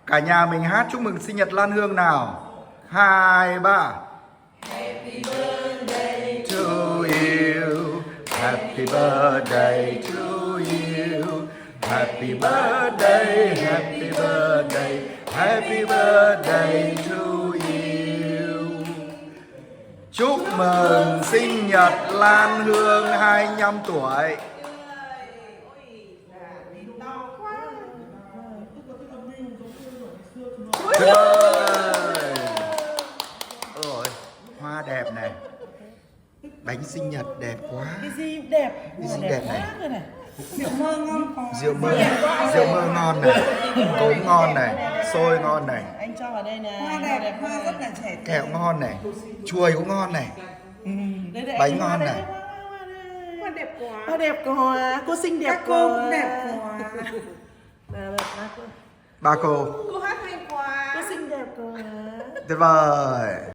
Cả nhà mình hát chúc mừng sinh nhật Lan Hương nào. 2, 3. Happy birthday To you. Happy birthday to you. Happy birthday, happy birthday, happy birthday to you. Chúc mừng sinh nhật Lan Hương 25 tuổi. Tuyệt vời. Ôi, hoa đẹp này. Bánh sinh nhật đẹp quá. cái gì đẹp, Cái gì đẹp này. quá này. Rượu mơ ngon quá. Rượu mơ ngon này. Cốm ngon này. Xôi ngon này. Anh cho vào đây này. Hoa đẹp, hoa rất là trẻ. Kẹo ngon này. Chuối cũng ngon này. Đây, Bánh anh ngon đây, này. Hoa đẹp quá. Hoa đẹp quá, cô xinh đẹp Các cô cũng đẹp quá. Ba cô. Cô hát hay quá. Cô xinh đẹp quá. Tuyệt vời.